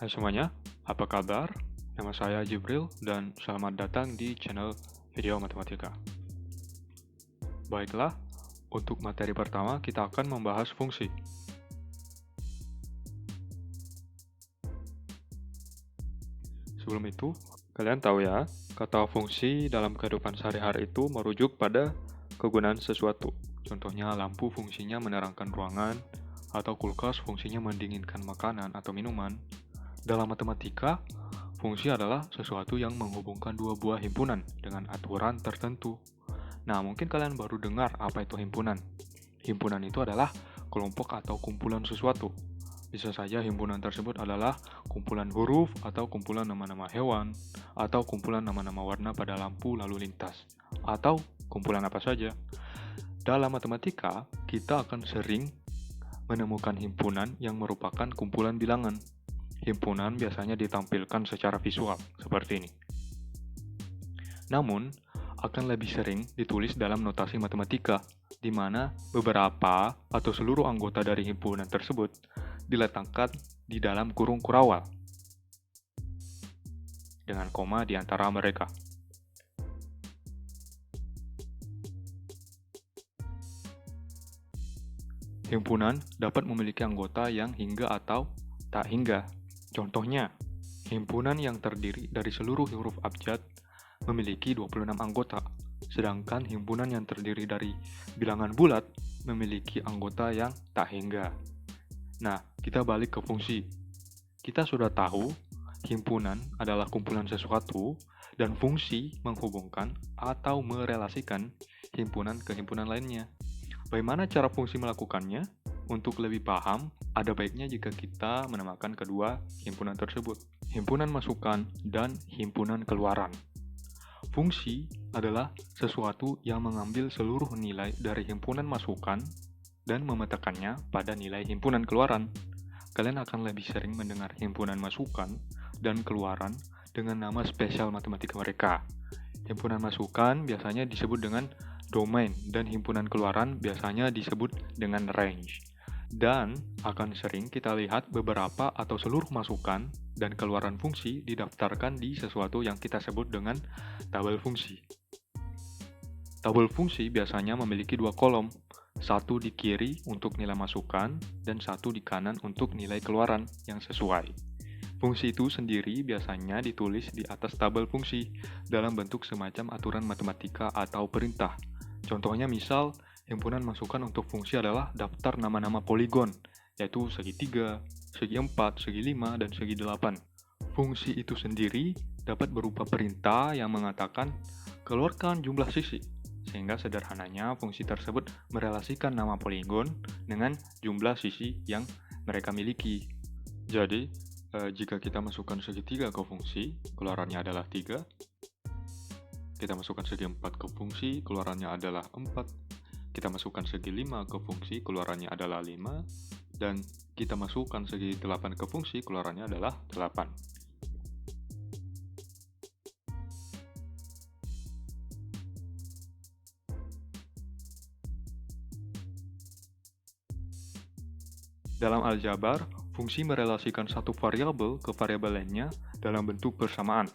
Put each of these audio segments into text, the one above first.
Hai semuanya, apa kabar? Nama saya Jibril dan selamat datang di channel Video Matematika. Baiklah, untuk materi pertama kita akan membahas fungsi. Sebelum itu, kalian tahu ya, kata fungsi dalam kehidupan sehari-hari itu merujuk pada kegunaan sesuatu. Contohnya lampu fungsinya menerangkan ruangan, atau kulkas fungsinya mendinginkan makanan atau minuman. Dalam matematika, fungsi adalah sesuatu yang menghubungkan dua buah himpunan dengan aturan tertentu. Nah, mungkin kalian baru dengar apa itu himpunan. Himpunan itu adalah kelompok atau kumpulan sesuatu. Bisa saja himpunan tersebut adalah kumpulan huruf atau kumpulan nama-nama hewan, atau kumpulan nama-nama warna pada lampu lalu lintas, atau kumpulan apa saja. Dalam matematika, kita akan sering menemukan himpunan yang merupakan kumpulan bilangan. Himpunan biasanya ditampilkan secara visual, seperti ini. Namun, akan lebih sering ditulis dalam notasi matematika, di mana beberapa atau seluruh anggota dari himpunan tersebut diletakkan di dalam kurung kurawal, dengan koma di antara mereka. Himpunan dapat memiliki anggota yang hingga atau tak hingga. Contohnya, himpunan yang terdiri dari seluruh huruf abjad memiliki 26 anggota, sedangkan himpunan yang terdiri dari bilangan bulat memiliki anggota yang tak hingga. Nah, kita balik ke fungsi. Kita sudah tahu, himpunan adalah kumpulan sesuatu, dan fungsi menghubungkan atau merelasikan himpunan ke himpunan lainnya. Bagaimana cara fungsi melakukannya? Untuk lebih paham, ada baiknya jika kita menamakan kedua himpunan tersebut, himpunan masukan dan himpunan keluaran. Fungsi adalah sesuatu yang mengambil seluruh nilai dari himpunan masukan dan memetakannya pada nilai himpunan keluaran. Kalian akan lebih sering mendengar himpunan masukan dan keluaran dengan nama spesial matematika mereka. Himpunan masukan biasanya disebut dengan domain dan himpunan keluaran biasanya disebut dengan range. Dan akan sering kita lihat beberapa atau seluruh masukan dan keluaran fungsi didaftarkan di sesuatu yang kita sebut dengan tabel fungsi. Tabel fungsi biasanya memiliki dua kolom, satu di kiri untuk nilai masukan dan satu di kanan untuk nilai keluaran yang sesuai. Fungsi itu sendiri biasanya ditulis di atas tabel fungsi dalam bentuk semacam aturan matematika atau perintah. Contohnya misal, himpunan masukan untuk fungsi adalah daftar nama-nama poligon, yaitu segi 3, segi 4, segi 5, dan segi 8. Fungsi itu sendiri dapat berupa perintah yang mengatakan keluarkan jumlah sisi, sehingga sederhananya fungsi tersebut merelasikan nama poligon dengan jumlah sisi yang mereka miliki. Jadi, jika kita masukkan segi 3 ke fungsi, keluarannya adalah 3. Kita masukkan segi 4 ke fungsi, keluarannya adalah 4. Kita masukkan segi 5 ke fungsi, keluarannya adalah 5. Dan kita masukkan segi 8 ke fungsi, keluarannya adalah 8. Dalam aljabar, fungsi merelasikan satu variabel ke variabel lainnya dalam bentuk persamaan.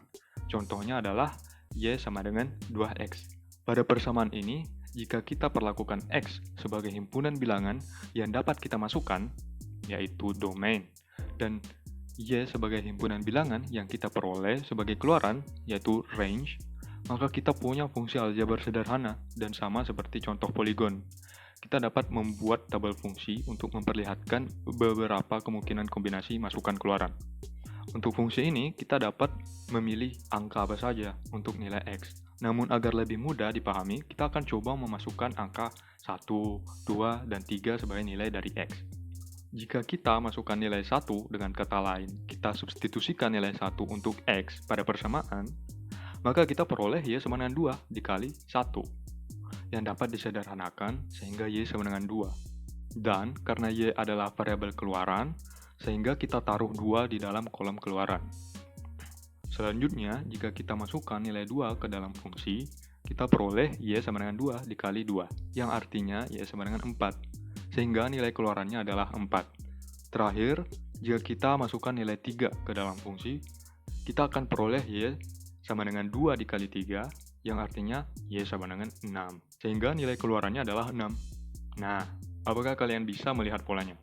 Contohnya adalah Y sama dengan 2X. Pada persamaan ini, jika kita perlakukan X sebagai himpunan bilangan yang dapat kita masukkan, yaitu domain, dan Y sebagai himpunan bilangan yang kita peroleh sebagai keluaran, yaitu range, maka kita punya fungsi aljabar sederhana dan sama seperti contoh poligon. Kita dapat membuat tabel fungsi untuk memperlihatkan beberapa kemungkinan kombinasi masukan keluaran. Untuk fungsi ini, kita dapat memilih angka apa saja untuk nilai X. Namun agar lebih mudah dipahami, kita akan coba memasukkan angka 1, 2, dan 3 sebagai nilai dari X. Jika kita masukkan nilai 1 dengan kata lain, kita substitusikan nilai 1 untuk X pada persamaan, maka kita peroleh Y sama dengan 2 dikali 1, yang dapat disederhanakan sehingga Y sama dengan 2. Dan karena Y adalah variabel keluaran, sehingga kita taruh 2 di dalam kolom keluaran. Selanjutnya, jika kita masukkan nilai 2 ke dalam fungsi, kita peroleh Y sama dengan 2 dikali 2, yang artinya Y sama dengan 4, sehingga nilai keluarannya adalah 4. Terakhir, Jika kita masukkan nilai 3 ke dalam fungsi, kita akan peroleh Y sama dengan 2 dikali 3, yang artinya Y sama dengan 6. Sehingga nilai keluarannya adalah 6. Nah, apakah kalian bisa melihat polanya?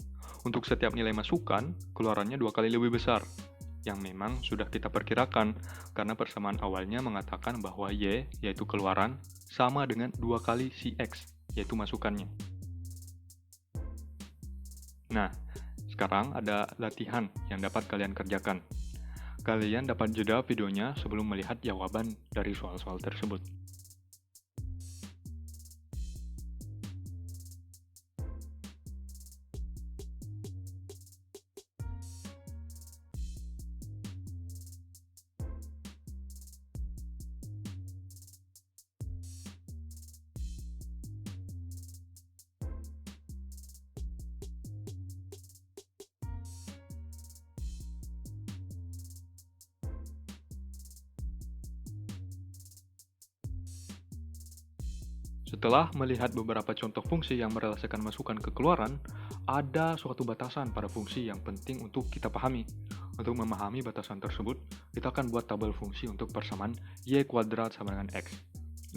Untuk setiap nilai masukan, keluarannya 2 kali lebih besar, yang memang sudah kita perkirakan, karena persamaan awalnya mengatakan bahwa Y, yaitu keluaran, sama dengan 2 kali si X, yaitu masukannya. Nah, sekarang ada latihan yang dapat kalian kerjakan. Kalian dapat jeda videonya sebelum melihat jawaban dari soal-soal tersebut. Setelah melihat beberapa contoh fungsi yang merelasikan masukan ke keluaran, ada suatu batasan pada fungsi yang penting untuk kita pahami. Untuk memahami batasan tersebut, kita akan buat tabel fungsi untuk persamaan Y kuadrat sama dengan X.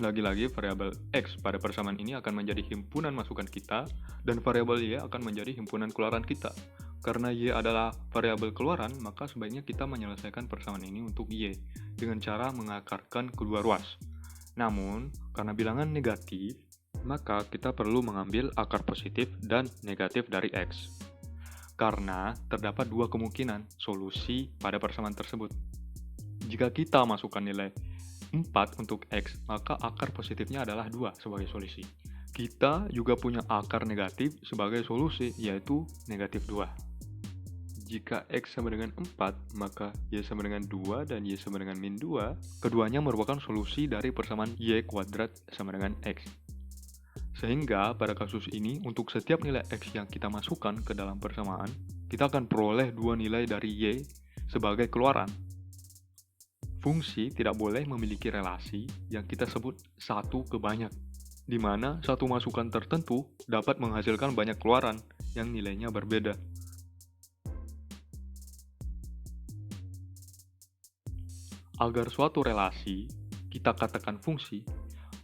Lagi-lagi, variabel X pada persamaan ini akan menjadi himpunan masukan kita, dan variabel Y akan menjadi himpunan keluaran kita. Karena Y adalah variabel keluaran, maka sebaiknya kita menyelesaikan persamaan ini untuk Y, dengan cara mengakarkan kedua ruas. Namun, karena bilangan negatif, maka kita perlu mengambil akar positif dan negatif dari X. Karena terdapat dua kemungkinan solusi pada persamaan tersebut. Jika kita masukkan nilai 4 untuk X, maka akar positifnya adalah 2 sebagai solusi. Kita juga punya akar negatif sebagai solusi, yaitu negatif 2. Jika X sama dengan 4, maka Y sama dengan 2 dan Y sama dengan min 2, keduanya merupakan solusi dari persamaan Y kuadrat sama dengan X. Sehingga pada kasus ini, untuk setiap nilai X yang kita masukkan ke dalam persamaan, kita akan peroleh dua nilai dari Y sebagai keluaran. Fungsi tidak boleh memiliki relasi yang kita sebut satu ke banyak, di mana satu masukan tertentu dapat menghasilkan banyak keluaran yang nilainya berbeda. Agar suatu relasi, kita katakan fungsi,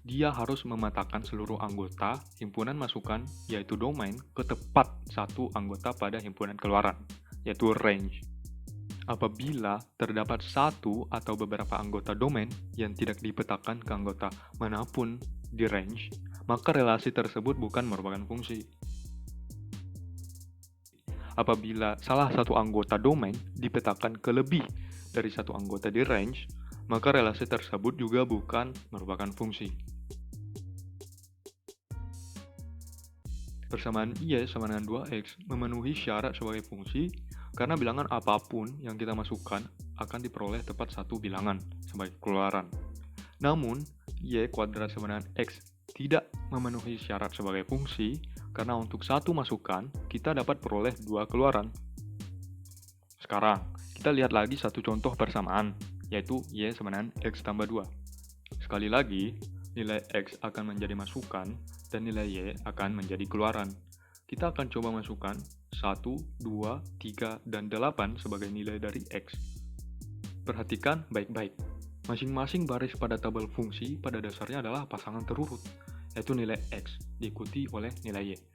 dia harus memetakan seluruh anggota himpunan masukan, yaitu domain, ke tepat satu anggota pada himpunan keluaran, yaitu range. Apabila terdapat satu atau beberapa anggota domain yang tidak dipetakan ke anggota manapun di range, maka relasi tersebut bukan merupakan fungsi. Apabila salah satu anggota domain dipetakan ke lebih dari satu anggota di range, maka relasi tersebut juga bukan merupakan fungsi. Persamaan Y sama dengan 2X memenuhi syarat sebagai fungsi karena bilangan apapun yang kita masukkan akan diperoleh tepat satu bilangan sebagai keluaran. Namun, Y kuadrat sama dengan X tidak memenuhi syarat sebagai fungsi karena untuk satu masukan kita dapat peroleh dua keluaran. Sekarang, kita lihat lagi satu contoh persamaan, yaitu Y sama dengan X tambah 2. Sekali lagi, nilai X akan menjadi masukan, dan nilai Y akan menjadi keluaran. Kita akan coba masukkan 1, 2, 3, dan 8 sebagai nilai dari X. Perhatikan baik-baik. Masing-masing baris pada tabel fungsi pada dasarnya adalah pasangan terurut, yaitu nilai X diikuti oleh nilai Y.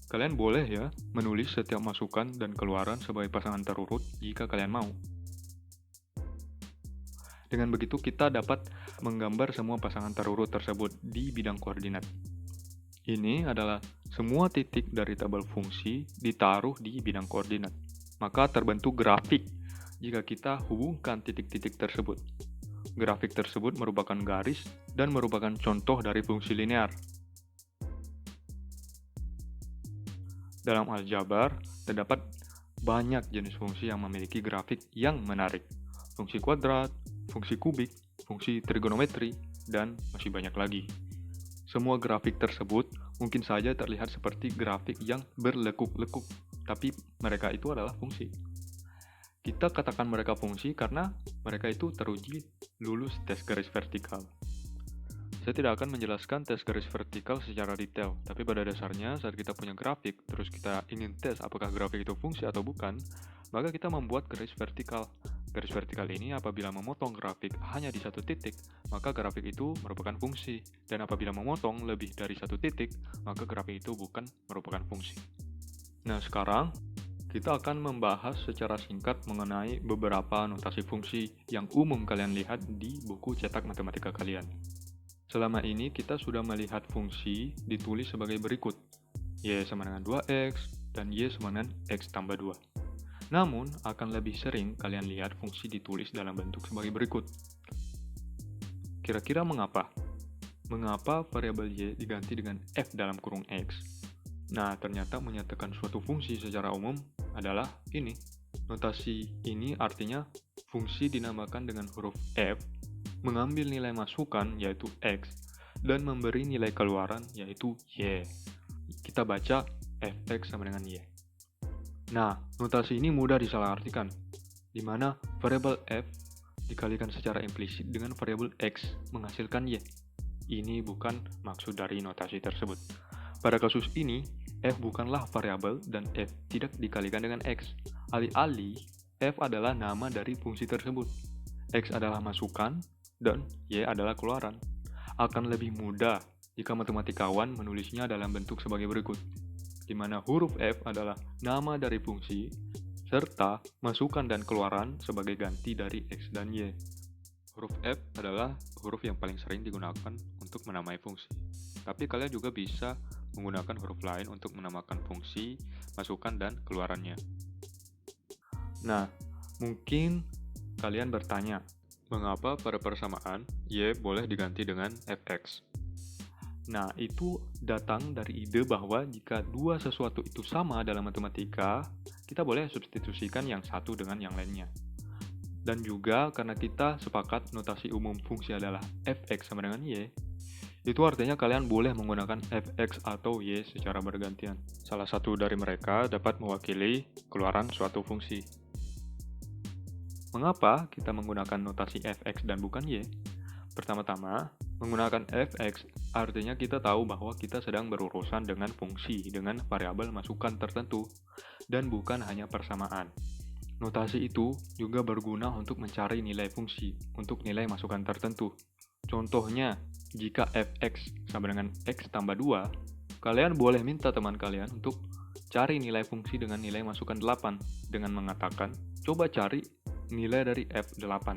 Kalian boleh ya menulis setiap masukan dan keluaran sebagai pasangan terurut jika kalian mau. Dengan begitu kita dapat menggambar semua pasangan terurut tersebut di bidang koordinat. Ini adalah semua titik dari tabel fungsi ditaruh di bidang koordinat. Maka terbentuk grafik jika kita hubungkan titik-titik tersebut. Grafik tersebut merupakan garis dan merupakan contoh dari fungsi linear. Dalam aljabar, terdapat banyak jenis fungsi yang memiliki grafik yang menarik. Fungsi kuadrat, fungsi kubik, fungsi trigonometri, dan masih banyak lagi. Semua grafik tersebut mungkin saja terlihat seperti grafik yang berlekuk-lekuk, tapi mereka itu adalah fungsi. Kita katakan mereka fungsi karena mereka itu teruji lulus tes garis vertikal. Saya tidak akan menjelaskan tes garis vertikal secara detail, tapi pada dasarnya saat kita punya grafik, terus kita ingin tes apakah grafik itu fungsi atau bukan, maka kita membuat garis vertikal. Garis vertikal ini apabila memotong grafik hanya di satu titik, maka grafik itu merupakan fungsi. Dan apabila memotong lebih dari satu titik, maka grafik itu bukan merupakan fungsi. Nah, sekarang kita akan membahas secara singkat mengenai beberapa notasi fungsi yang umum kalian lihat di buku cetak matematika kalian. Selama ini kita sudah melihat fungsi ditulis sebagai berikut. Y sama dengan 2X dan Y sama dengan X tambah 2. Namun, akan lebih sering kalian lihat fungsi ditulis dalam bentuk sebagai berikut. Kira-kira mengapa? Mengapa variabel Y diganti dengan F dalam kurung X? Nah, ternyata menyatakan suatu fungsi secara umum adalah ini. Notasi ini artinya fungsi dinamakan dengan huruf F, mengambil nilai masukan yaitu X, dan memberi nilai keluaran yaitu Y. Kita baca Fx sama dengan Y. Nah, notasi ini mudah disalahartikan, di mana variabel F dikalikan secara implisit dengan variabel X menghasilkan Y. Ini bukan maksud dari notasi tersebut. Pada kasus ini, F bukanlah variabel dan F tidak dikalikan dengan X. Alih-alih, F adalah nama dari fungsi tersebut. X adalah masukan, dan Y adalah keluaran. Akan lebih mudah jika matematikawan menulisnya dalam bentuk sebagai berikut, di mana huruf F adalah nama dari fungsi, serta masukan dan keluaran sebagai ganti dari X dan Y. Huruf F adalah huruf yang paling sering digunakan untuk menamai fungsi. Tapi kalian juga bisa menggunakan huruf lain untuk menamakan fungsi, masukan, dan keluarannya. Nah, mungkin kalian bertanya, mengapa pada persamaan Y boleh diganti dengan Fx? Nah, itu datang dari ide bahwa jika dua sesuatu itu sama dalam matematika, kita boleh substitusikan yang satu dengan yang lainnya. Dan juga karena kita sepakat notasi umum fungsi adalah Fx sama dengan Y, itu artinya kalian boleh menggunakan Fx atau Y secara bergantian. Salah satu dari mereka dapat mewakili keluaran suatu fungsi. Mengapa kita menggunakan notasi Fx dan bukan Y? Pertama-tama, menggunakan Fx artinya kita tahu bahwa kita sedang berurusan dengan fungsi dengan variabel masukan tertentu, dan bukan hanya persamaan. Notasi itu juga berguna untuk mencari nilai fungsi untuk nilai masukan tertentu. Contohnya, jika Fx sama dengan X tambah 2, kalian boleh minta teman kalian untuk cari nilai fungsi dengan nilai masukan 8 dengan mengatakan, coba cari nilai dari F8.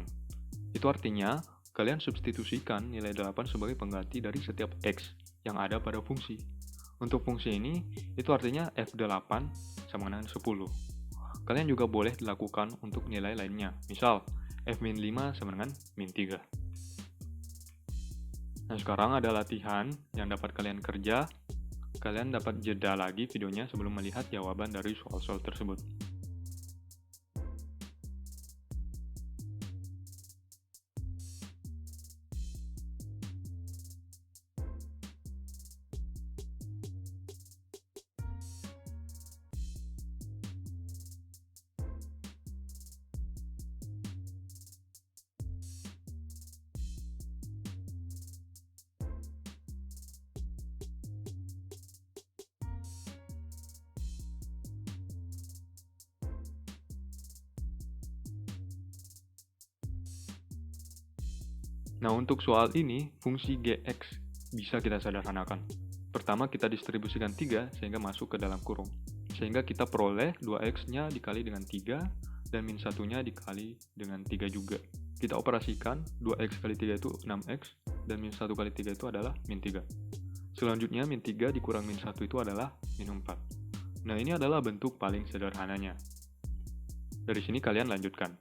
Itu artinya, kalian substitusikan nilai 8 sebagai pengganti dari setiap X yang ada pada fungsi. Untuk fungsi ini, itu artinya F8 sama dengan 10. Kalian juga boleh dilakukan untuk nilai lainnya, misal F-5 sama dengan -3. Nah, sekarang ada latihan yang dapat kalian kerja. Kalian dapat jeda lagi videonya sebelum melihat jawaban dari soal-soal tersebut. Nah, untuk soal ini, fungsi Gx bisa kita sederhanakan. Pertama, kita distribusikan 3 sehingga masuk ke dalam kurung. Sehingga kita peroleh 2x-nya dikali dengan 3, dan min 1-nya dikali dengan 3 juga. Kita operasikan, 2x kali 3 itu 6x, dan min 1 kali 3 itu adalah min 3. Selanjutnya, min 3 dikurang min 1 itu adalah min 4. Nah, ini adalah bentuk paling sederhananya. Dari sini kalian lanjutkan.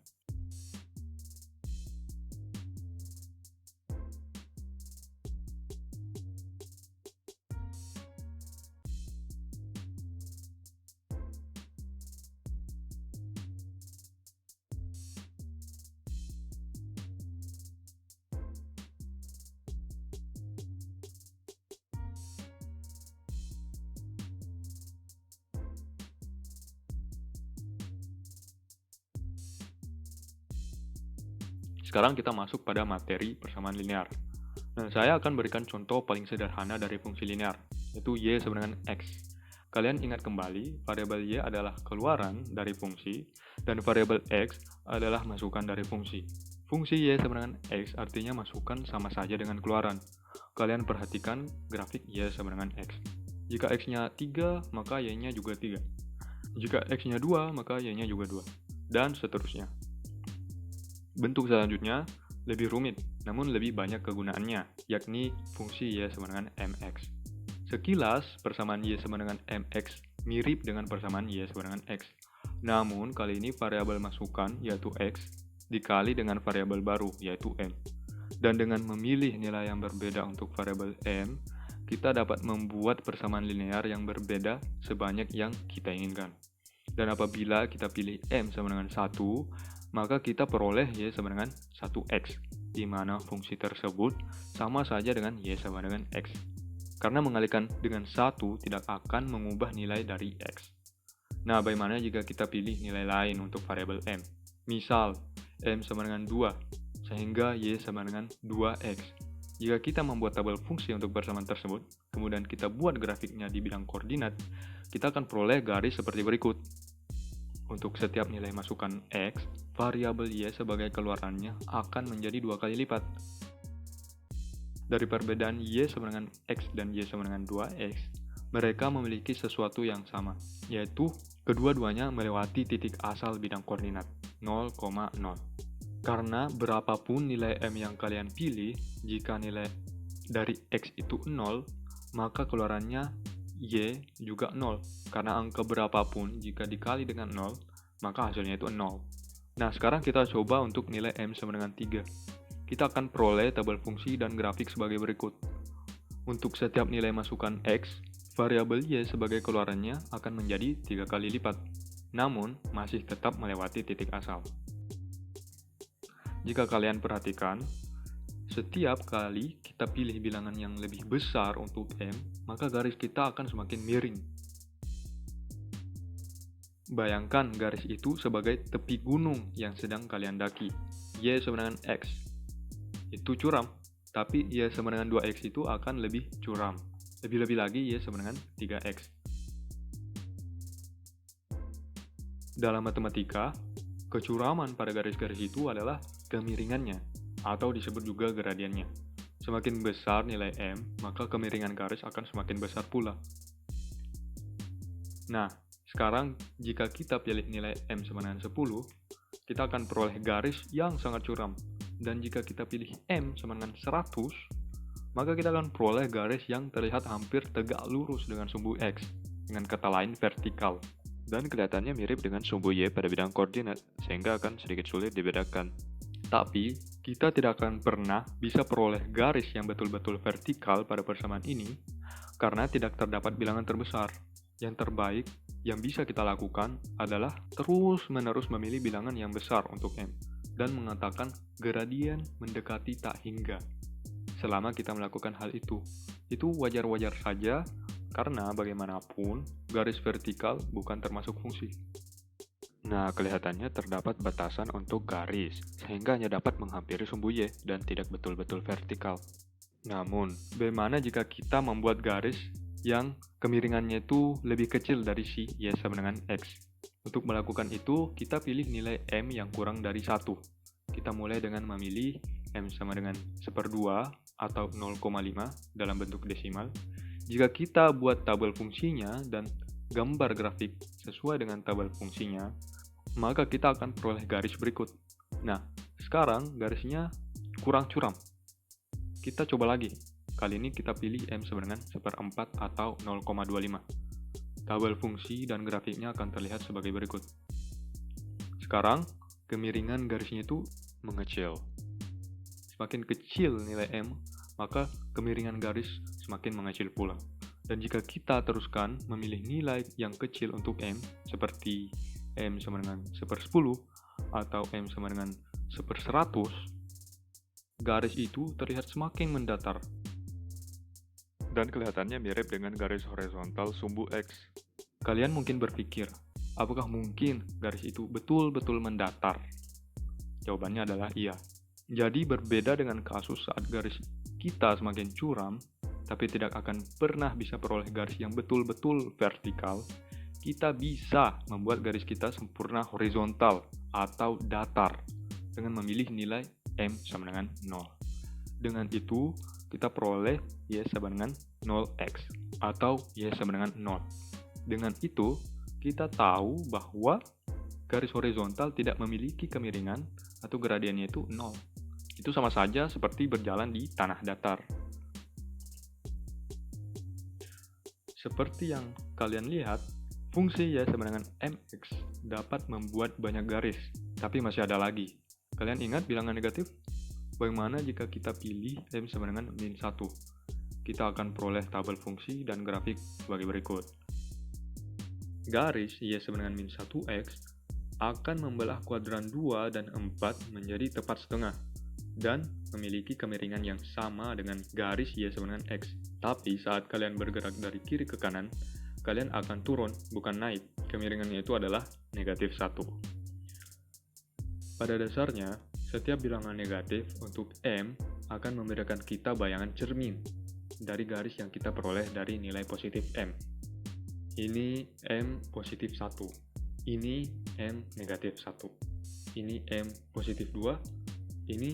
Sekarang kita masuk pada materi persamaan linear. Nah, saya akan berikan contoh paling sederhana dari fungsi linear, yaitu y sama dengan x. Kalian ingat kembali, variabel y adalah keluaran dari fungsi, dan variabel x adalah masukan dari fungsi. Fungsi y sama dengan x artinya masukan sama saja dengan keluaran. Kalian perhatikan grafik y sama dengan x. Jika x-nya 3, maka y-nya juga 3. Jika x-nya 2, maka y-nya juga 2. Dan seterusnya. Bentuk selanjutnya lebih rumit, namun lebih banyak kegunaannya, yakni fungsi y sama dengan mx. Sekilas, persamaan y sama dengan mx mirip dengan persamaan y sama dengan x. Namun, kali ini variabel masukan, yaitu x, dikali dengan variabel baru, yaitu m. Dan dengan memilih nilai yang berbeda untuk variabel m, kita dapat membuat persamaan linear yang berbeda sebanyak yang kita inginkan. Dan apabila kita pilih m sama dengan 1, maka kita peroleh y sama dengan 1x, di mana fungsi tersebut sama saja dengan y sama dengan x. Karena mengalihkan dengan 1 tidak akan mengubah nilai dari x. Nah, bagaimana jika kita pilih nilai lain untuk variabel m? Misal, m sama dengan 2, sehingga y sama dengan 2x. Jika kita membuat tabel fungsi untuk persamaan tersebut, kemudian kita buat grafiknya di bidang koordinat, kita akan peroleh garis seperti berikut. Untuk setiap nilai masukan x, variabel y sebagai keluarannya akan menjadi 2 kali lipat. Dari perbedaan y sama dengan x dan y sama dengan 2x, mereka memiliki sesuatu yang sama, yaitu kedua-duanya melewati titik asal bidang koordinat, 0,0. Karena berapapun nilai m yang kalian pilih, jika nilai dari x itu 0, maka keluarannya y juga 0. Karena angka berapapun jika dikali dengan 0, maka hasilnya itu 0. Nah, sekarang kita coba untuk nilai m sama dengan 3. Kita akan peroleh tabel fungsi dan grafik sebagai berikut. Untuk setiap nilai masukan x, variabel y sebagai keluarannya akan menjadi 3 kali lipat, namun masih tetap melewati titik asal. Jika kalian perhatikan, setiap kali kita pilih bilangan yang lebih besar untuk m, maka garis kita akan semakin miring. Bayangkan garis itu sebagai tepi gunung yang sedang kalian daki. Y sama dengan x. Itu curam, tapi y sama dengan 2x itu akan lebih curam. Lebih-lebih lagi y sama dengan 3x. Dalam matematika, kecuraman pada garis-garis itu adalah kemiringannya, atau disebut juga gradiennya. Semakin besar nilai m, maka kemiringan garis akan semakin besar pula. Nah, sekarang jika kita pilih nilai m sama dengan 10, kita akan peroleh garis yang sangat curam. Dan jika kita pilih m sama dengan 100, maka kita akan peroleh garis yang terlihat hampir tegak lurus dengan sumbu x, dengan kata lain vertikal. Dan kelihatannya mirip dengan sumbu y pada bidang koordinat, sehingga akan sedikit sulit dibedakan. Tapi, kita tidak akan pernah bisa peroleh garis yang betul-betul vertikal pada persamaan ini, karena tidak terdapat bilangan terbesar. Yang terbaik yang bisa kita lakukan adalah terus-menerus memilih bilangan yang besar untuk m, dan mengatakan gradien mendekati tak hingga. Selama kita melakukan hal itu wajar-wajar saja, karena bagaimanapun, garis vertikal bukan termasuk fungsi. Nah, kelihatannya terdapat batasan untuk garis, sehingga hanya dapat menghampiri sumbu y dan tidak betul-betul vertikal. Namun, bagaimana jika kita membuat garis yang kemiringannya itu lebih kecil dari si y sama dengan x? Untuk melakukan itu, kita pilih nilai m yang kurang dari 1. Kita mulai dengan memilih m sama dengan 1/2 atau 0,5 dalam bentuk desimal. Jika kita buat tabel fungsinya dan gambar grafik sesuai dengan tabel fungsinya, maka kita akan peroleh garis berikut. Nah, sekarang garisnya kurang curam. Kita coba lagi. Kali ini kita pilih m sama dengan 1/4 atau 0,25. Tabel fungsi dan grafiknya akan terlihat sebagai berikut. Sekarang, kemiringan garisnya itu mengecil. Semakin kecil nilai m, maka kemiringan garis semakin mengecil pula. Dan jika kita teruskan memilih nilai yang kecil untuk m, seperti m sama dengan 1/10 atau m sama dengan 1/100, garis itu terlihat semakin mendatar. Dan kelihatannya mirip dengan garis horizontal sumbu x. Kalian mungkin berpikir, apakah mungkin garis itu betul-betul mendatar? Jawabannya adalah iya. Jadi berbeda dengan kasus saat garis kita semakin curam, tapi tidak akan pernah bisa peroleh garis yang betul-betul vertikal, kita bisa membuat garis kita sempurna horizontal atau datar dengan memilih nilai M sama dengan 0. Dengan itu, kita peroleh Y sama dengan 0x atau Y sama dengan 0. Dengan itu, kita tahu bahwa garis horizontal tidak memiliki kemiringan atau gradiennya itu 0. Itu sama saja seperti berjalan di tanah datar. Seperti yang kalian lihat, fungsi Y sama dengan mx dapat membuat banyak garis, tapi masih ada lagi. Kalian ingat bilangan negatif? Bagaimana jika kita pilih M sama dengan min 1? Kita akan peroleh tabel fungsi dan grafik sebagai berikut. Garis Y sama dengan min 1x akan membelah kuadran 2 dan 4 menjadi tepat setengah dan memiliki kemiringan yang sama dengan garis Y sama dengan X. Tapi saat kalian bergerak dari kiri ke kanan, kalian akan turun, bukan naik. Kemiringannya itu adalah negatif 1. Pada dasarnya, setiap bilangan negatif untuk M akan memberikan kita bayangan cermin dari garis yang kita peroleh dari nilai positif M. Ini M positif 1. Ini M negatif 1. Ini M positif 2. Ini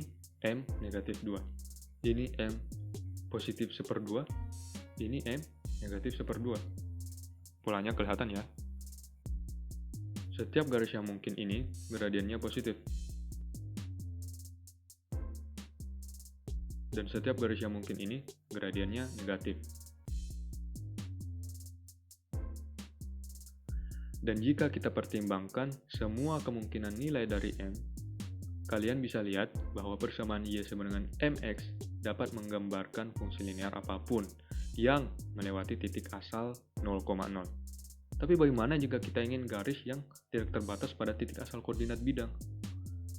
M negatif 2. Ini M positif 1/2. Ini M negatif 1/2. Polanya kelihatan ya? Setiap garis yang mungkin ini, gradiennya positif. Dan setiap garis yang mungkin ini, gradiennya negatif. Dan jika kita pertimbangkan semua kemungkinan nilai dari M, kalian bisa lihat bahwa persamaan Y sama dengan mx dapat menggambarkan fungsi linear apapun yang melewati titik asal 0,0. Tapi bagaimana jika kita ingin garis yang tidak terbatas pada titik asal koordinat bidang?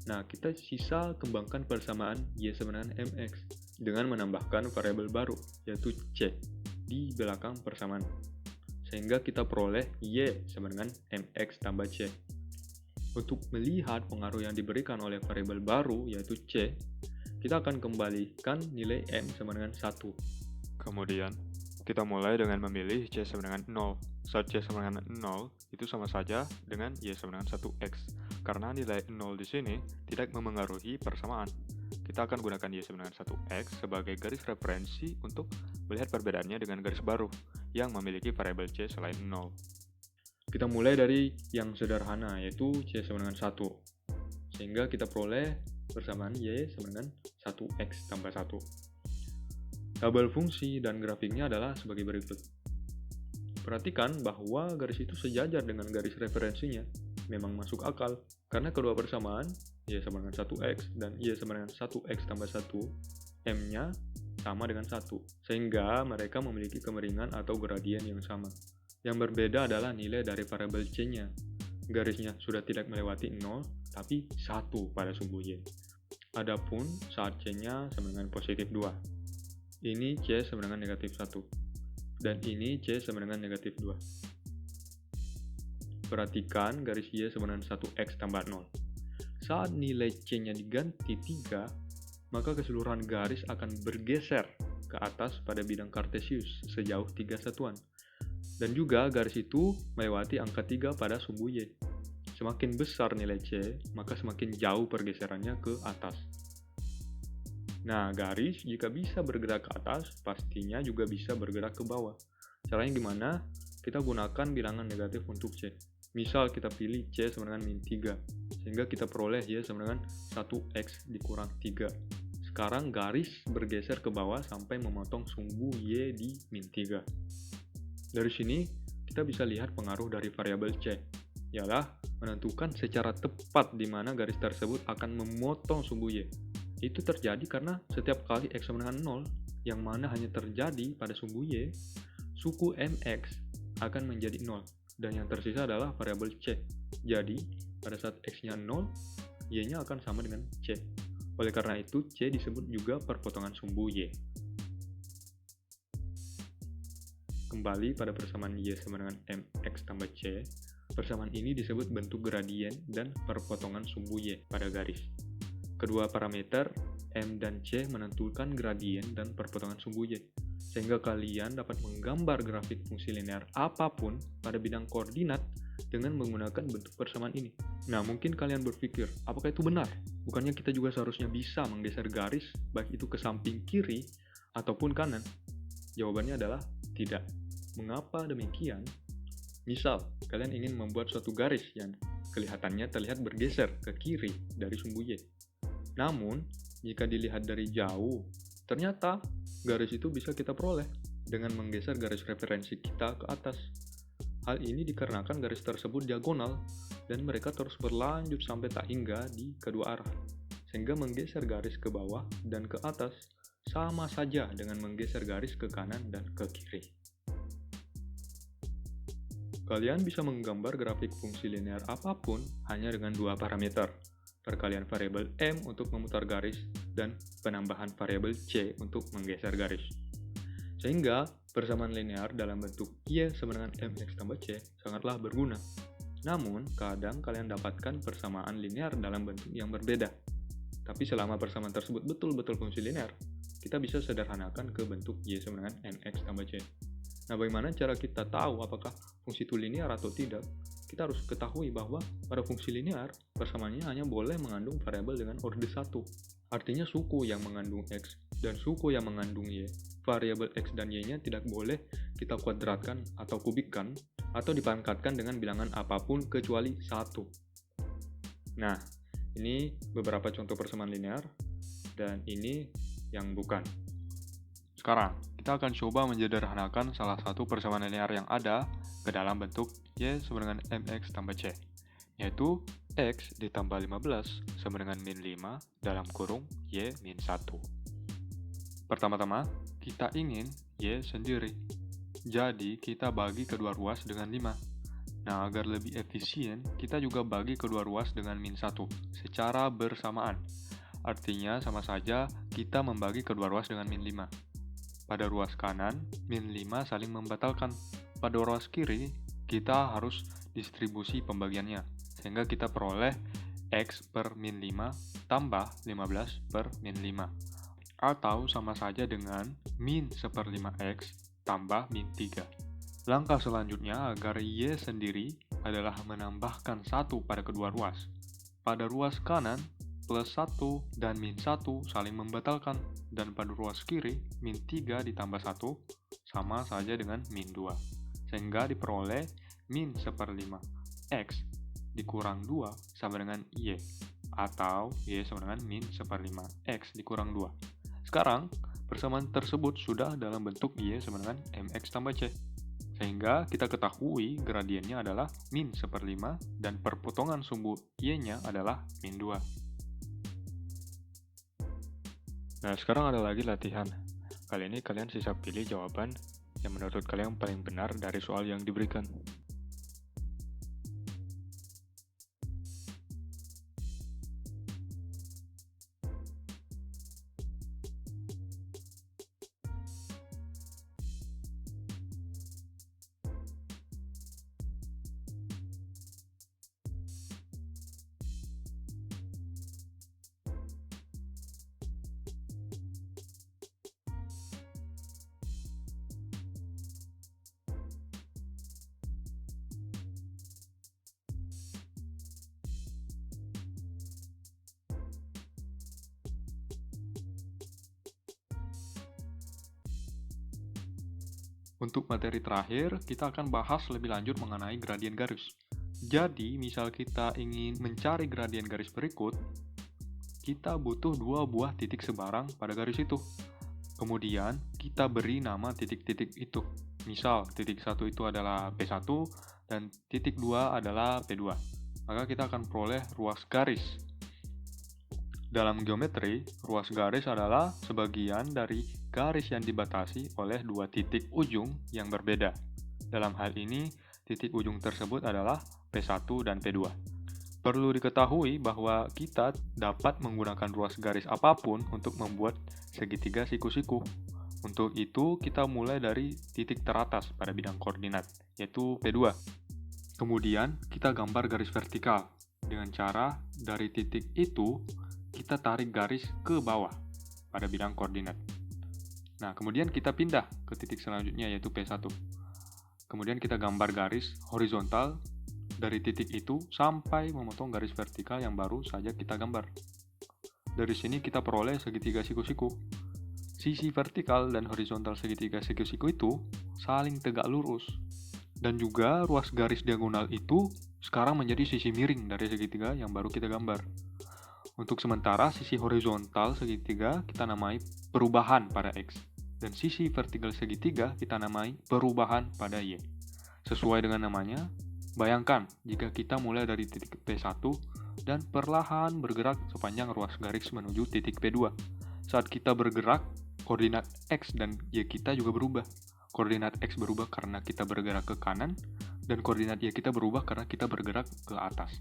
Nah, kita sisa kembangkan persamaan Y sama dengan mx dengan menambahkan variabel baru, yaitu C, di belakang persamaan. Sehingga kita peroleh Y sama dengan mx tambah C. Untuk melihat pengaruh yang diberikan oleh variabel baru, yaitu C, kita akan kembalikan nilai M sama dengan 1. Kemudian, kita mulai dengan memilih C sama dengan 0. Saat C sama dengan 0, itu sama saja dengan Y sama dengan 1x. Karena nilai 0 di sini tidak memengaruhi persamaan. Kita akan gunakan Y sama dengan 1x sebagai garis referensi untuk melihat perbedaannya dengan garis baru yang memiliki variabel C selain 0. Kita mulai dari yang sederhana, yaitu C sama dengan 1. Sehingga kita peroleh persamaan Y sama dengan 1x tambah 1. Tabel fungsi dan grafiknya adalah sebagai berikut. Perhatikan bahwa garis itu sejajar dengan garis referensinya. Memang masuk akal, karena kedua persamaan, Y sama dengan 1x dan Y sama dengan 1x tambah 1, M-nya sama dengan 1, sehingga mereka memiliki kemiringan atau gradien yang sama. Yang berbeda adalah nilai dari variabel C-nya. Garisnya sudah tidak melewati 0, tapi 1 pada sumbu Y. Adapun saat C-nya sama dengan positif 2. Ini C sama dengan negatif 1. Dan ini C sama dengan negatif 2. Perhatikan garis Y sama dengan 1x tambah 0. Saat nilai C-nya diganti 3, maka keseluruhan garis akan bergeser ke atas pada bidang kartesius sejauh 3 satuan. Dan juga garis itu melewati angka 3 pada sumbu Y. Semakin besar nilai C, maka semakin jauh pergeserannya ke atas. Nah, garis jika bisa bergerak ke atas, pastinya juga bisa bergerak ke bawah. Caranya gimana? Kita gunakan bilangan negatif untuk C. Misal kita pilih C sama dengan min 3, sehingga kita peroleh Y sama dengan 1x dikurang 3. Sekarang garis bergeser ke bawah sampai memotong sumbu Y di min 3. Dari sini, kita bisa lihat pengaruh dari variabel C, ialah menentukan secara tepat di mana garis tersebut akan memotong sumbu Y. Itu terjadi karena setiap kali X sama dengan 0, yang mana hanya terjadi pada sumbu Y, suku MX akan menjadi 0, dan yang tersisa adalah variabel C. Jadi, pada saat X-nya 0, Y-nya akan sama dengan C. Oleh karena itu, C disebut juga perpotongan sumbu Y. Kembali pada persamaan Y sama dengan mx tambah C, persamaan ini disebut bentuk gradien dan perpotongan sumbu Y pada garis. Kedua parameter, M dan C menentukan gradien dan perpotongan sumbu Y, sehingga kalian dapat menggambar grafik fungsi linear apapun pada bidang koordinat dengan menggunakan bentuk persamaan ini. Nah, mungkin kalian berpikir, apakah itu benar? Bukannya kita juga seharusnya bisa menggeser garis, baik itu ke samping kiri ataupun kanan? Jawabannya adalah tidak. Mengapa demikian? Misal, kalian ingin membuat suatu garis yang kelihatannya terlihat bergeser ke kiri dari sumbu Y. Namun, jika dilihat dari jauh, ternyata garis itu bisa kita peroleh dengan menggeser garis referensi kita ke atas. Hal ini dikarenakan garis tersebut diagonal dan mereka terus berlanjut sampai tak hingga di kedua arah. Sehingga menggeser garis ke bawah dan ke atas sama saja dengan menggeser garis ke kanan dan ke kiri. Kalian bisa menggambar grafik fungsi linear apapun hanya dengan dua parameter, perkalian variabel M untuk memutar garis dan penambahan variabel C untuk menggeser garis. Sehingga persamaan linear dalam bentuk Y sama dengan MX tambah C sangatlah berguna. Namun, kadang kalian dapatkan persamaan linear dalam bentuk yang berbeda. Tapi selama persamaan tersebut betul-betul fungsi linear, kita bisa sederhanakan ke bentuk Y sama dengan MX tambah C. Nah, bagaimana cara kita tahu apakah fungsi itu linear atau tidak? Kita harus ketahui bahwa pada fungsi linear, persamaannya hanya boleh mengandung variabel dengan orde 1. Artinya suku yang mengandung X dan suku yang mengandung Y. Variabel X dan Y-nya tidak boleh kita kuadratkan atau kubikkan atau dipangkatkan dengan bilangan apapun kecuali 1. Nah, ini beberapa contoh persamaan linear dan ini yang bukan. Sekarang, kita akan coba menyederhanakan salah satu persamaan linear yang ada ke dalam bentuk Y sama dengan MX tambah C, yaitu X ditambah 15 sama dengan min 5 dalam kurung Y min 1. Pertama-tama, kita ingin Y sendiri. Jadi, kita bagi kedua ruas dengan 5. Nah, agar lebih efisien, kita juga bagi kedua ruas dengan min 1 secara bersamaan. Artinya, sama saja kita membagi kedua ruas dengan min 5. Pada ruas kanan, min 5 saling membatalkan. Pada ruas kiri, kita harus distribusi pembagiannya, sehingga kita peroleh X per min 5 tambah 15 per min 5. Atau sama saja dengan min 1/5X tambah min 3. Langkah selanjutnya agar Y sendiri adalah menambahkan 1 pada kedua ruas. Pada ruas kanan, plus 1 dan min 1 saling membatalkan, dan pada ruas kiri, min 3 ditambah 1 sama saja dengan min 2, sehingga diperoleh min 1/5X dikurang 2 sama dengan Y, atau Y sama dengan min 1/5X dikurang 2. Sekarang, persamaan tersebut sudah dalam bentuk Y sama dengan MX tambah C, sehingga kita ketahui gradiennya adalah min 1/5 dan perpotongan sumbu Y-nya adalah min 2. Nah, sekarang ada lagi latihan. Kali ini kalian sisa pilih jawaban yang menurut kalian paling benar dari soal yang diberikan. Untuk materi terakhir, kita akan bahas lebih lanjut mengenai gradien garis. Jadi, misal kita ingin mencari gradien garis berikut, kita butuh dua buah titik sebarang pada garis itu. Kemudian, kita beri nama titik-titik itu. Misal, titik 1 itu adalah P1 dan titik 2 adalah P2. Maka kita akan peroleh ruas garis. Dalam geometri, ruas garis adalah sebagian dari garis yang dibatasi oleh dua titik ujung yang berbeda. Dalam hal ini, titik ujung tersebut adalah P1 dan P2. Perlu diketahui bahwa kita dapat menggunakan ruas garis apapun untuk membuat segitiga siku-siku. Untuk itu, kita mulai dari titik teratas pada bidang koordinat, yaitu P2. Kemudian, kita gambar garis vertikal. Dengan cara, dari titik itu, kita tarik garis ke bawah. pada bidang koordinat. Nah, kemudian kita pindah ke titik selanjutnya yaitu P1. Kemudian kita gambar garis horizontal dari titik itu sampai memotong garis vertikal yang baru saja kita gambar. Dari sini kita peroleh segitiga siku-siku. Sisi vertikal dan horizontal segitiga siku-siku itu saling tegak lurus. Dan juga ruas garis diagonal itu sekarang menjadi sisi miring dari segitiga yang baru kita gambar. Untuk sementara, sisi horizontal segitiga kita namai perubahan pada X. Dan sisi vertikal segitiga kita namai perubahan pada Y. Sesuai dengan namanya, bayangkan jika kita mulai dari titik P1 dan perlahan bergerak sepanjang ruas garis menuju titik P2. Saat kita bergerak, koordinat X dan Y kita juga berubah. Koordinat X berubah karena kita bergerak ke kanan, dan koordinat Y kita berubah karena kita bergerak ke atas.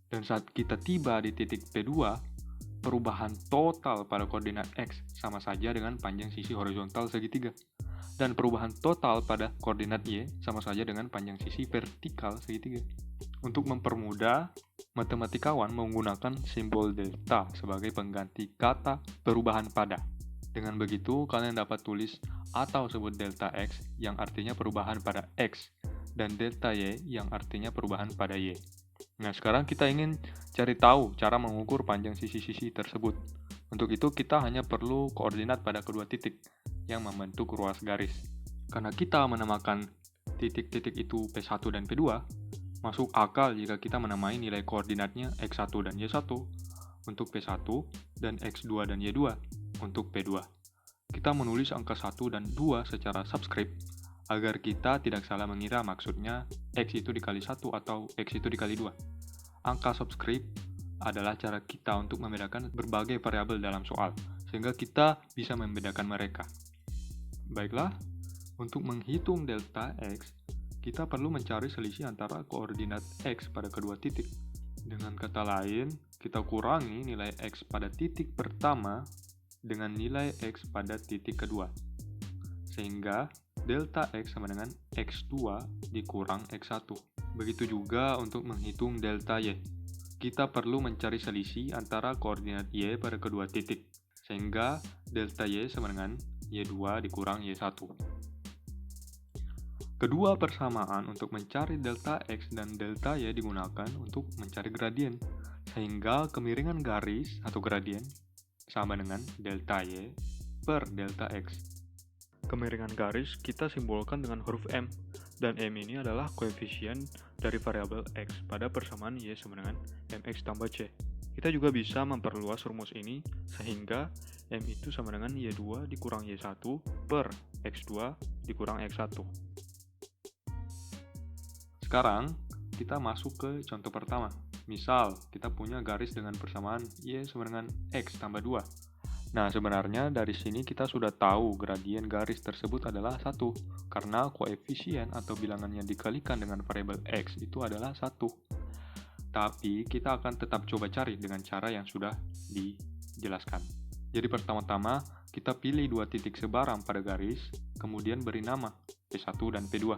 Dan saat kita tiba di titik P2, perubahan total pada koordinat X sama saja dengan panjang sisi horizontal segitiga. Dan perubahan total pada koordinat Y sama saja dengan panjang sisi vertikal segitiga. Untuk mempermudah, matematikawan menggunakan simbol delta sebagai pengganti kata perubahan pada. Dengan begitu, kalian dapat tulis atau sebut delta X yang artinya perubahan pada X, dan delta Y yang artinya perubahan pada Y. Nah, sekarang kita ingin cari tahu cara mengukur panjang sisi-sisi tersebut. Untuk itu, kita hanya perlu koordinat pada kedua titik yang membentuk ruas garis. Karena kita menamakan titik-titik itu P1 dan P2, masuk akal jika kita menamai nilai koordinatnya X1 dan Y1 untuk P1 dan X2 dan Y2 untuk P2. Kita menulis angka 1 dan 2 secara subscript agar kita tidak salah mengira maksudnya X itu dikali 1 atau X itu dikali 2. Angka subscript adalah cara kita untuk membedakan berbagai variabel dalam soal, sehingga kita bisa membedakan mereka. Baiklah, untuk menghitung delta X, kita perlu mencari selisih antara koordinat X pada kedua titik. Dengan kata lain, kita kurangi nilai X pada titik pertama dengan nilai X pada titik kedua. Sehingga delta X sama dengan X2 dikurang X1. Begitu juga untuk menghitung delta Y. Kita perlu mencari selisih antara koordinat Y pada kedua titik. Sehingga delta Y sama dengan Y2 dikurang Y1. Kedua persamaan untuk mencari delta X dan delta Y digunakan untuk mencari gradien. Sehingga kemiringan garis atau gradien sama dengan delta Y per delta X. Kemiringan garis kita simbolkan dengan huruf M, dan M ini adalah koefisien dari variabel X pada persamaan Y sama dengan MX tambah C. Kita juga bisa memperluas rumus ini sehingga M itu sama dengan Y2 dikurang Y1 per X2 dikurang X1. Sekarang kita masuk ke contoh pertama. Misal, kita punya garis dengan persamaan Y sama dengan X tambah 2. Nah, sebenarnya dari sini kita sudah tahu gradien garis tersebut adalah 1, karena koefisien atau bilangan yang dikalikan dengan variabel X itu adalah 1. Tapi, kita akan tetap coba cari dengan cara yang sudah dijelaskan. Jadi pertama-tama, kita pilih dua titik sebarang pada garis, kemudian beri nama P1 dan P2.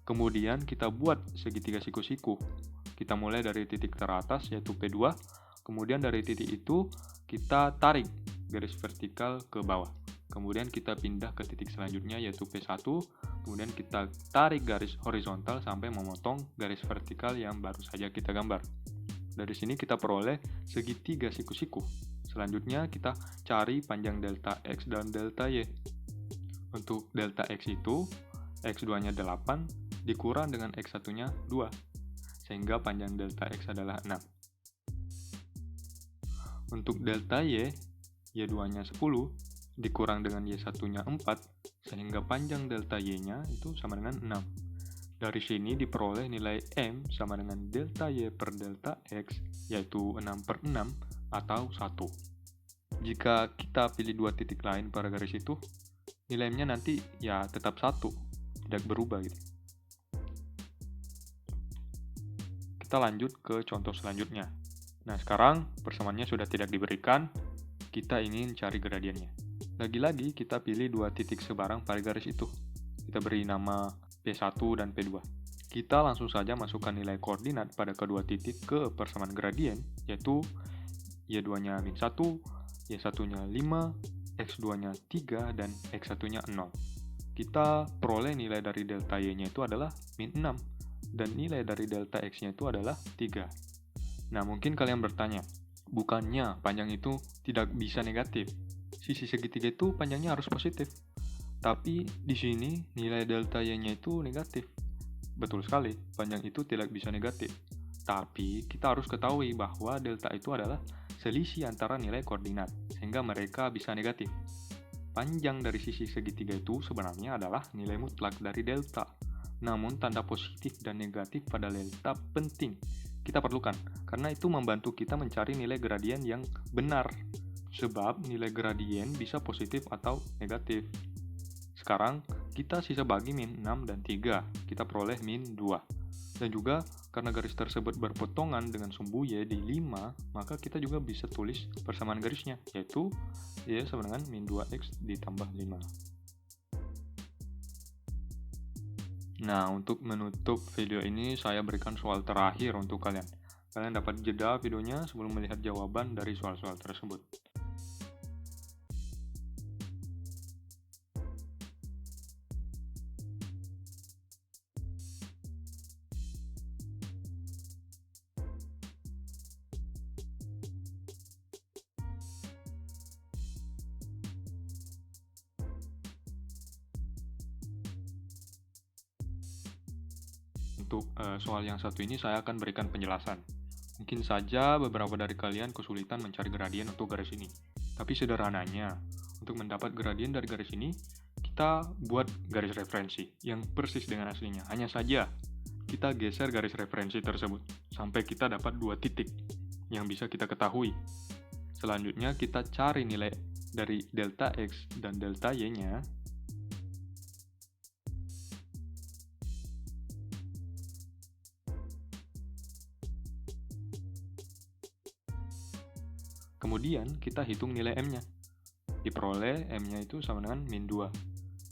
Kemudian kita buat segitiga siku-siku. Kita mulai dari titik teratas yaitu P2, kemudian dari titik itu kita tarik garis vertikal ke bawah. Kemudian kita pindah ke titik selanjutnya yaitu P1, kemudian kita tarik garis horizontal sampai memotong garis vertikal yang baru saja kita gambar. Dari sini kita peroleh segitiga siku-siku. Selanjutnya kita cari panjang delta X dan delta Y. Untuk delta X itu, X2-nya 8 dikurang dengan X1-nya 2. Sehingga panjang delta X adalah 6. Untuk delta Y, Y2-nya 10 dikurang dengan Y1-nya 4, sehingga panjang delta Y-nya itu sama dengan 6. Dari sini diperoleh nilai M sama dengan delta Y per delta X, yaitu 6 per 6 atau 1. Jika kita pilih dua titik lain pada garis itu, nilai M-nya nanti ya tetap 1, tidak berubah gitu. Kita lanjut ke contoh selanjutnya. Nah, sekarang persamaannya sudah tidak diberikan, kita ingin cari gradiennya. Lagi-lagi kita pilih dua titik sebarang pada garis itu. Kita beri nama P1 dan P2. Kita langsung saja masukkan nilai koordinat pada kedua titik ke persamaan gradien, yaitu Y2-nya -1 Y1-nya 5, X2-nya 3, dan X1-nya 0. Kita peroleh nilai dari delta Y-nya itu adalah min 6, dan nilai dari delta X-nya itu adalah 3. Nah, mungkin kalian bertanya, bukannya panjang itu tidak bisa negatif? Sisi segitiga itu panjangnya harus positif. Tapi di sini nilai delta Y-nya itu negatif. Betul sekali, panjang itu tidak bisa negatif. Tapi kita harus ketahui bahwa delta itu adalah selisih antara nilai koordinat, sehingga mereka bisa negatif. Panjang dari sisi segitiga itu sebenarnya adalah nilai mutlak dari delta. Namun tanda positif dan negatif pada delta penting kita perlukan, karena itu membantu kita mencari nilai gradien yang benar. Sebab nilai gradien bisa positif atau negatif. Sekarang kita sisa bagi min 6 dan 3, kita peroleh min 2. Dan juga karena garis tersebut berpotongan dengan sumbu Y di 5, maka kita juga bisa tulis persamaan garisnya, yaitu Y sama dengan min 2X ditambah 5. Nah, untuk menutup video ini, saya berikan soal terakhir untuk kalian. Kalian dapat jeda videonya sebelum melihat jawaban dari soal-soal tersebut. Untuk soal yang satu ini saya akan berikan penjelasan. Mungkin saja beberapa dari kalian kesulitan mencari gradien untuk garis ini. Tapi sederhananya, untuk mendapat gradien dari garis ini, kita buat garis referensi yang persis dengan aslinya. Hanya saja, kita geser garis referensi tersebut sampai kita dapat 2 titik yang bisa kita ketahui. Selanjutnya, kita cari nilai dari delta X dan delta Y-nya. Kemudian kita hitung nilai M-nya. Diperoleh M-nya itu sama dengan min 2.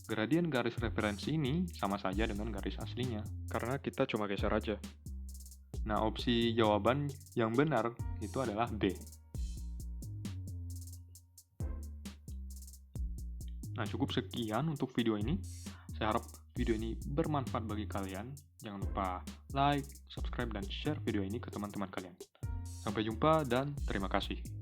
Gradien garis referensi ini sama saja dengan garis aslinya, karena kita cuma geser aja. Nah, opsi jawaban yang benar itu adalah B. Nah, cukup sekian untuk video ini. Saya harap video ini bermanfaat bagi kalian. Jangan lupa like, subscribe, dan share video ini ke teman-teman kalian. Sampai jumpa dan terima kasih.